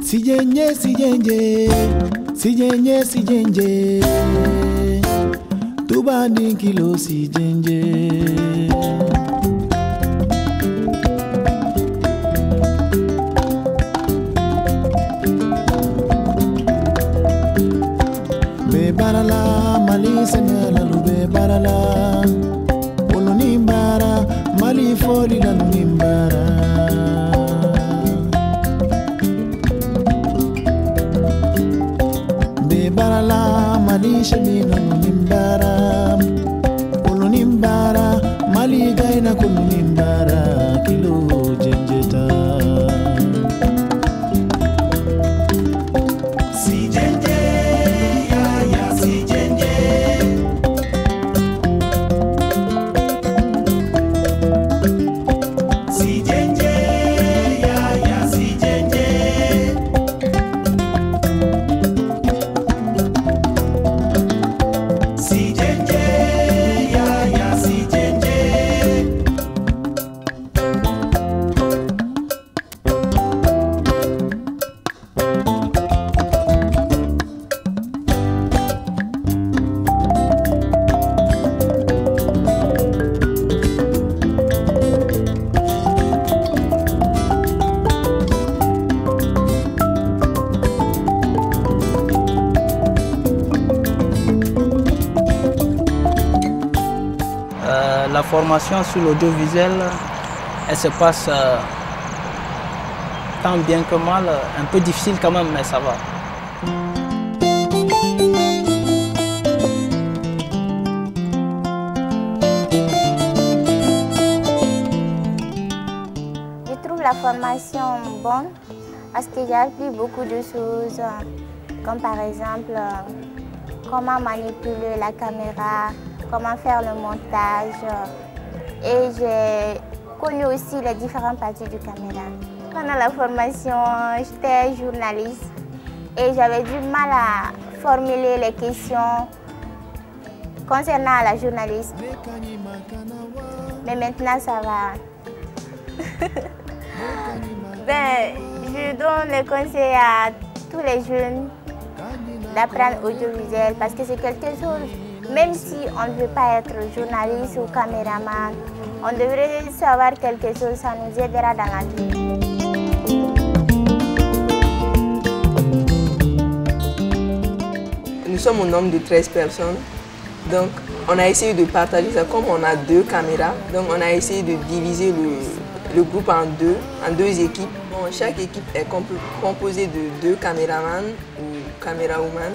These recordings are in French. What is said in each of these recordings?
Sijenje, sijenje, sijenje, sijenje. Tubani kilo sijenje. Be barala, mali senyala lube barala. Polo nimbara, mali foli la nimbara. Barala mali shamina nimbara ulu nimbara mali gaina kulu nimbara kilo jenjeta si jenje ya si jenje si jenje ya si jenje La formation sur l'audiovisuel, elle se passe tant bien que mal, un peu difficile quand même, mais ça va. Je trouve la formation bonne parce que j'ai appris beaucoup de choses, comme par exemple comment manipuler la caméra, comment faire le montage, et j'ai connu aussi les différentes parties du caméra. Pendant la formation, j'étais journaliste et j'avais du mal à formuler les questions concernant la journaliste. Mais maintenant ça va. Je donne les conseils à tous les jeunes d'apprendre audiovisuel parce que c'est quelque chose. Même si on ne veut pas être journaliste ou caméraman, on devrait savoir quelque chose, ça nous aidera dans la vie. Nous sommes au nombre de 13 personnes, donc on a essayé de partager ça. Comme on a 2 caméras, donc on a essayé de diviser le groupe en deux équipes. Bon, chaque équipe est composée de 2 caméramans ou camérawoman,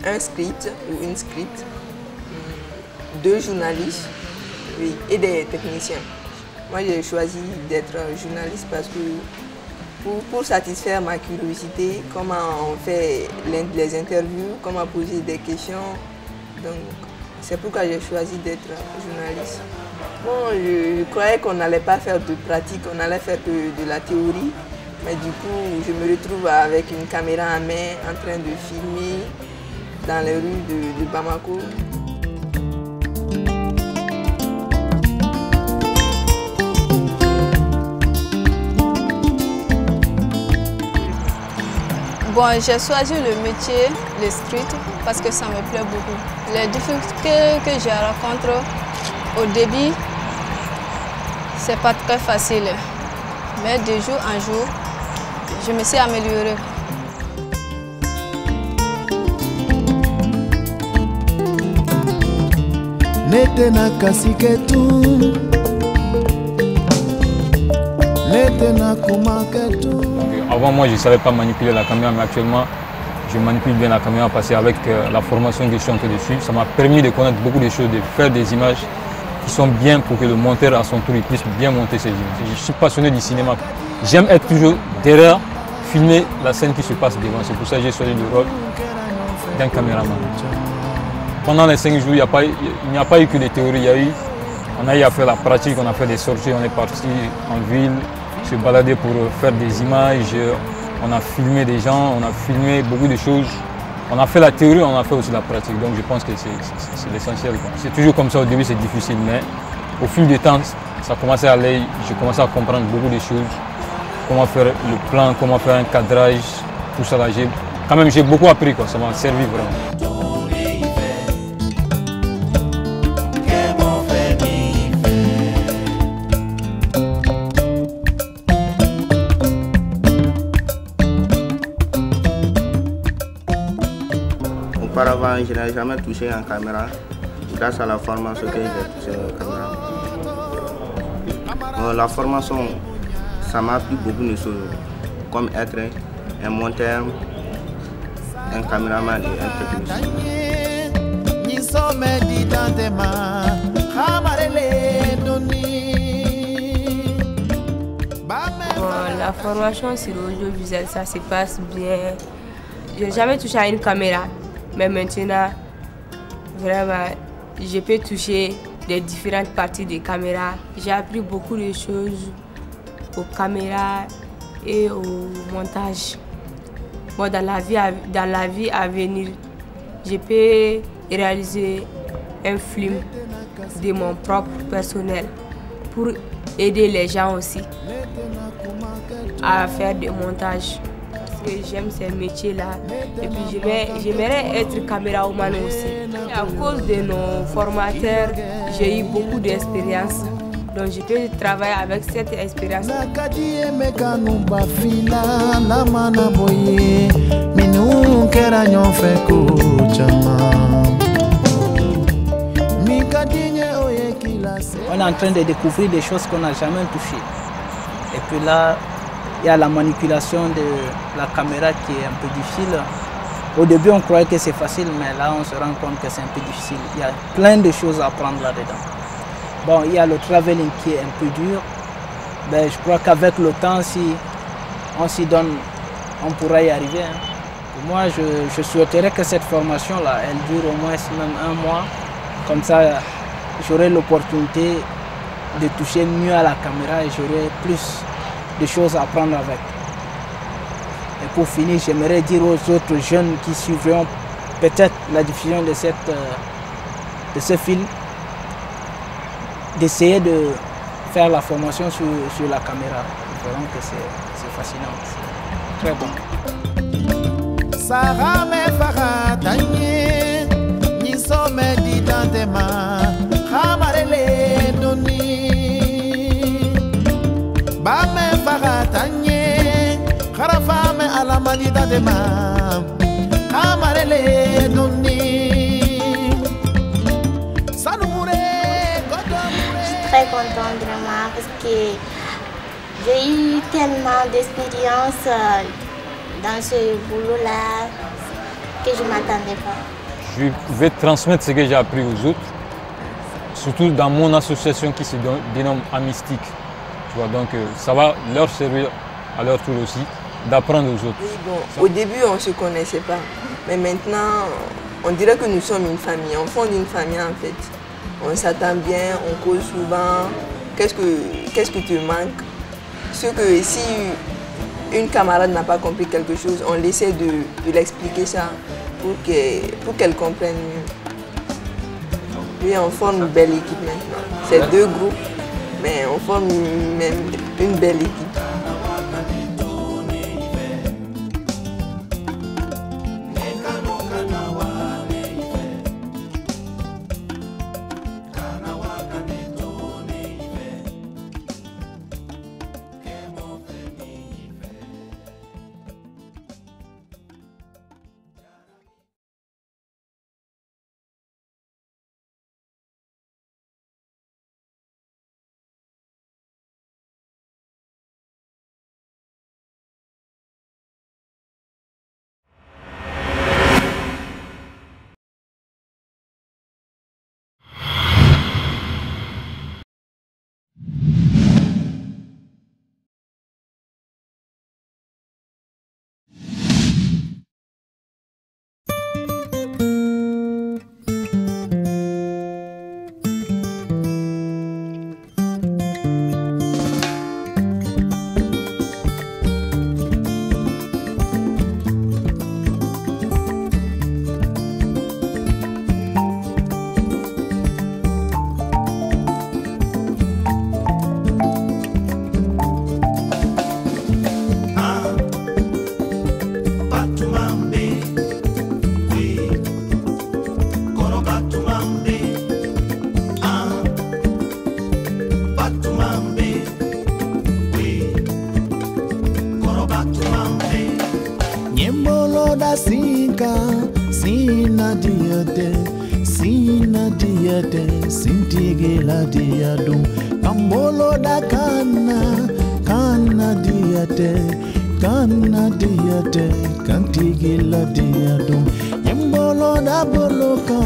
un script ou une script, 2 journalistes, oui, et des techniciens. Moi j'ai choisi d'être journaliste parce que pour satisfaire ma curiosité, comment on fait les interviews, comment poser des questions. Donc c'est pourquoi j'ai choisi d'être journaliste. Bon, je croyais qu'on n'allait pas faire de pratique, on allait faire que de la théorie. Mais du coup, je me retrouve avec une caméra en main en train de filmer dans les rues de Bamako. Bon, j'ai choisi le métier, le script, parce que ça me plaît beaucoup. Les difficultés que je rencontre au début, c'est pas très facile. Mais de jour en jour, je me suis améliorée. Netena kasiketu, netena kumaketu. Avant moi je ne savais pas manipuler la caméra, mais actuellement je manipule bien la caméra parce qu'avec la formation que je suis en train de suivre, ça m'a permis de connaître beaucoup de choses, de faire des images qui sont bien pour que le monteur à son tour il puisse bien monter ses images. Je suis passionné du cinéma. J'aime être toujours derrière, filmer la scène qui se passe devant. C'est pour ça que j'ai choisi le rôle d'un caméraman. Pendant les 5 jours, il n'y a pas eu que des théories. On a eu à faire la pratique, on a fait des sorties, on est parti en ville, se balader pour faire des images. On a filmé des gens, on a filmé beaucoup de choses. On a fait la théorie, on a fait aussi la pratique. Donc je pense que c'est l'essentiel. C'est toujours comme ça, au début c'est difficile, mais au fil du temps, ça commençait à aller, j'ai commencé à comprendre beaucoup de choses. comment faire le plan, comment faire un cadrage, tout ça là. Quand même, j'ai beaucoup appris, quoi. Ça m'a servi vraiment. Auparavant, je n'ai jamais touché en caméra. Grâce à la formation que j'ai touché en caméra. La formation, ça m'a appris beaucoup de choses, comme être un monteur, un caméraman et un technicien. La formation sur l'audiovisuel, ça se passe bien. Je n'ai jamais touché à une caméra, mais maintenant, vraiment, je peux toucher les différentes parties des caméras. J'ai appris beaucoup de choses aux caméras et au montage. Bon, dans la vie à venir, je peux réaliser un film de mon propre personnel pour aider les gens aussi à faire des montages. Parce que j'aime ces métiers-là. Et puis j'aimerais être caméraman aussi. À cause de nos formateurs, j'ai eu beaucoup d'expérience. Donc je peux travailler avec cette expérience. On est en train de découvrir des choses qu'on n'a jamais touchées. Et puis là, il y a la manipulation de la caméra qui est un peu difficile. Au début, on croyait que c'est facile, mais là, on se rend compte que c'est un peu difficile. Il y a plein de choses à apprendre là-dedans. Bon, il y a le travelling qui est un peu dur. Ben, je crois qu'avec le temps, si on s'y donne, on pourra y arriver. Hein. Pour moi, je souhaiterais que cette formation-là, elle dure au moins même 1 mois. Comme ça, j'aurai l'opportunité de toucher mieux à la caméra et j'aurai plus de choses à apprendre avec. Et pour finir, j'aimerais dire aux autres jeunes qui suivront peut-être la diffusion de ce film, d'essayer de faire la formation sur la caméra. Nous verrons que c'est fascinant, c'est très bon. Très contente vraiment parce que j'ai eu tellement d'expérience dans ce boulot-là que je ne m'attendais pas. Je vais transmettre ce que j'ai appris aux autres, surtout dans mon association qui se dénomme Amistique. Tu vois, donc ça va leur servir à leur tour aussi d'apprendre aux autres. Oui, bon, au début, on ne se connaissait pas, mais maintenant, on dirait que nous sommes une famille. On fonde une famille en fait. On s'attend bien, on cause souvent. Qu'est-ce que tu manques? Ce que si une camarade n'a pas compris quelque chose, on essaie de l'expliquer ça pour qu'elle comprenne mieux. Oui, on forme une belle équipe maintenant. C'est 2 groupes, mais on forme même une belle équipe. la sinka, sina diade, sina diade, sintige la diadum. Kambolo da kana diade, kana diade, kantige la diadum. Yembolo da boloka,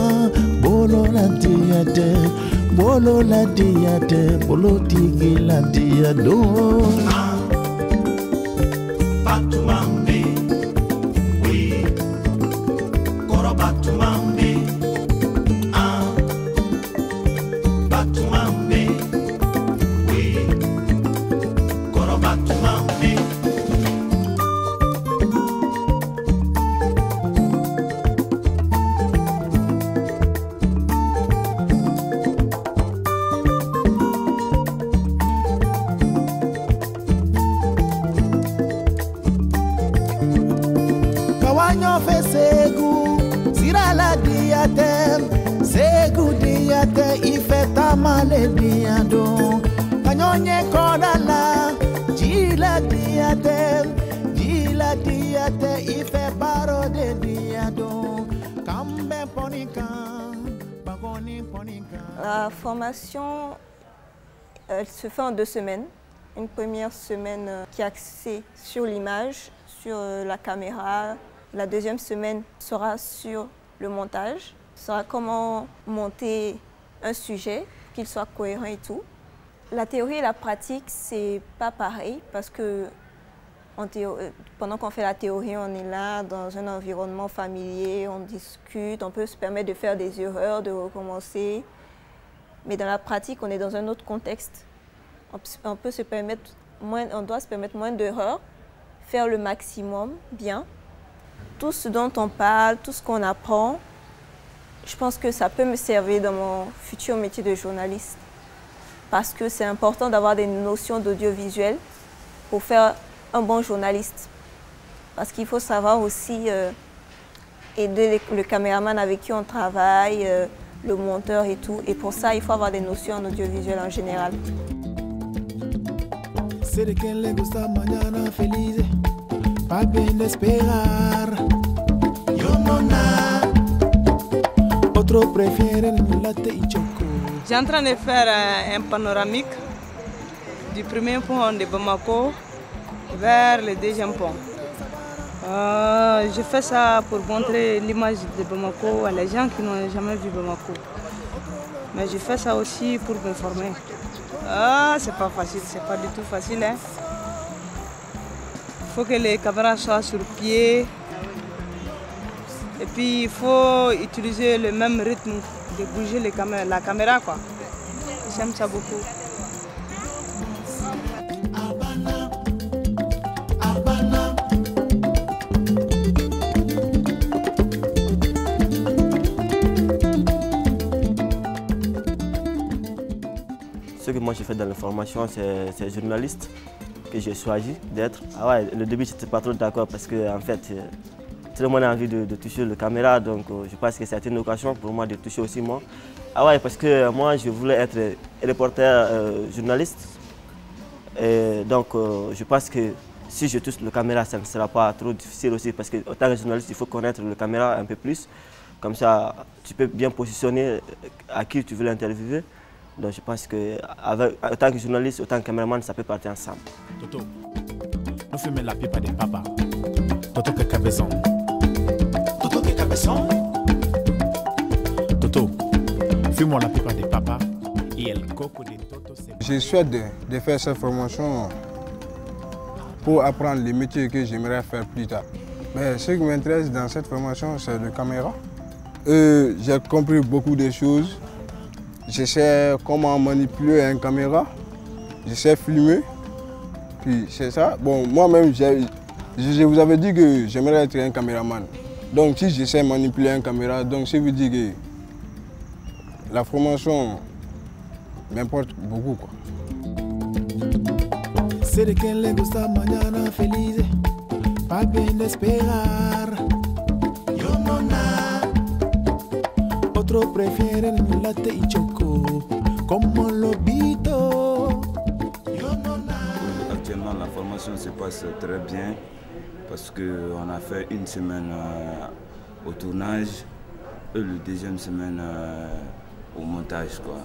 bolo la diade, bolo la diade, bolo tige la diadum. Batumambe, oui, Koro Batumambe, ah, Batumambe, oui, Koro Batumambe. Kawanyo fe segu, sira la diatem, segu diate, ife tamale diado. Kanyonye kodala, jila diatem, ife baro de diado. Kambe ponika, bagoni ponika. La formation, elle se fait en 2 semaines. Une première semaine qui est axée sur l'image, sur la caméra. La deuxième semaine sera sur le montage, sera comment monter un sujet, qu'il soit cohérent et tout. La théorie et la pratique, c'est pas pareil parce que pendant qu'on fait la théorie, on est là dans un environnement familier, on discute, on peut se permettre de faire des erreurs, de recommencer. Mais dans la pratique, on est dans un autre contexte. On doit se permettre moins d'erreurs, faire le maximum bien. Tout ce dont on parle, tout ce qu'on apprend, je pense que ça peut me servir dans mon futur métier de journaliste. Parce que c'est important d'avoir des notions d'audiovisuel pour faire un bon journaliste. Parce qu'il faut savoir aussi aider le caméraman avec qui on travaille, le monteur et tout. Et pour ça, il faut avoir des notions en audiovisuel en général. Sé de quien le gusta mañana feliz, pa' bien esperar. Yo no na, otros prefieren latte y choco. J'ai en train de faire un panoramique du premier pont de Bamako vers le deuxième pont. Je fais ça pour montrer l'image de Bamako à les gens qui n'ont jamais vu Bamako. Mais je fais ça aussi pour me former. Ah, c'est pas facile, c'est pas du tout facile. Hein. Il faut que les caméras soient sur pied. Et puis il faut utiliser le même rythme de bouger la caméra, quoi. J'aime ça beaucoup. Ce que moi j'ai fait dans la formation, c'est journaliste que j'ai choisi d'être. Ah ouais, le début j'étais pas trop d'accord parce que en fait tout le monde a envie de toucher la caméra, donc je pense que c'était une occasion pour moi de toucher aussi moi. Ah ouais, parce que moi je voulais être reporter journaliste. Et donc je pense que si je touche la caméra, ça ne sera pas trop difficile aussi parce qu'en tant que journaliste, il faut connaître la caméra un peu plus. Comme ça, tu peux bien positionner à qui tu veux l'interviewer. Donc je pense qu'en tant que journaliste, en tant que caméraman, ça peut partir ensemble. Toto, nous filmons la pipa des papas. Toto que cabezon. Toto que cabezon. Toto, filmons la pipa des papas et el coco de Toto. Je souhaite de faire cette formation pour apprendre les métiers que j'aimerais faire plus tard. Mais ce qui m'intéresse dans cette formation, c'est la caméra. J'ai compris beaucoup de choses. Je sais comment manipuler une caméra, je sais filmer, puis c'est ça. Bon, moi-même, je vous avais dit que j'aimerais être un caméraman. Donc si je sais manipuler une caméra, donc ça veut dire que la formation m'importe beaucoup, quoi. Sé de quien le gusta mañana feliz, pa' bien esperar. Yo no na, otros prefieren latte y choco, como lobito. Yo no na. Actuellement, la formation se passe très bien parce qu'on a fait une semaine au tournage et la deuxième semaine au montage, quoi.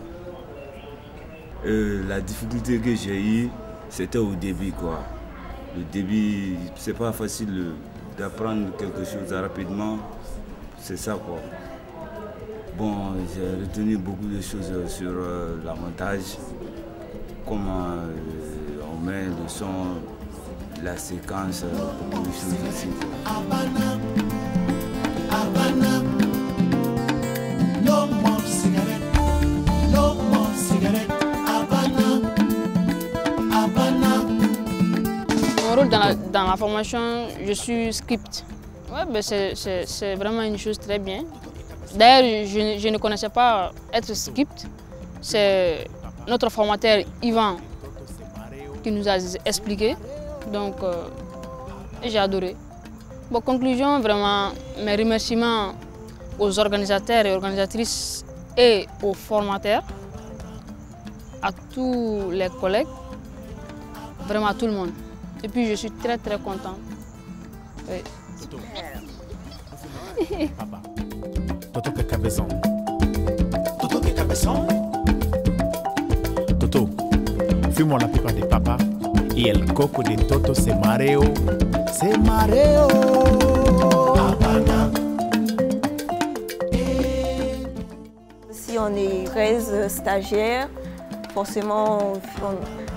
La difficulté que j'ai eue, c'était au début, quoi. Le début, c'est pas facile d'apprendre quelque chose rapidement, c'est ça, quoi. Bon, j'ai retenu beaucoup de choses sur la montage, comment on met le son, la séquence, beaucoup de choses aussi. Mon rôle dans la formation, je suis script. Ouais, ben c'est vraiment une chose très bien. D'ailleurs, je ne connaissais pas être script. C'est notre formateur Yvan qui nous a expliqué. Donc, j'ai adoré. Bon, conclusion, vraiment, mes remerciements aux organisateurs et organisatrices et aux formateurs, à tous les collègues, vraiment à tout le monde. Et puis, je suis très contente. Oui. Papa. Toto que cabezón. Toto que cabezón. Toto, fuimos la pipa de papá y el coco de Toto se mareó. Se mareó. Habana. Si on est 13 stagiaires, forcément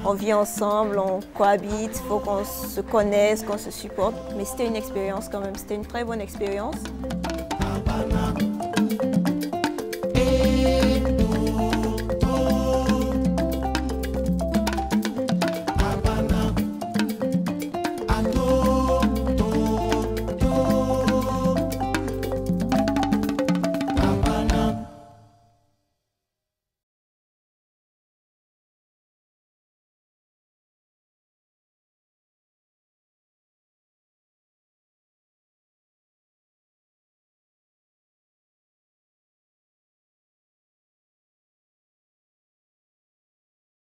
on vit ensemble, on cohabite, il faut qu'on se connaisse, qu'on se supporte. Mais c'était une expérience quand même, c'était une très bonne expérience.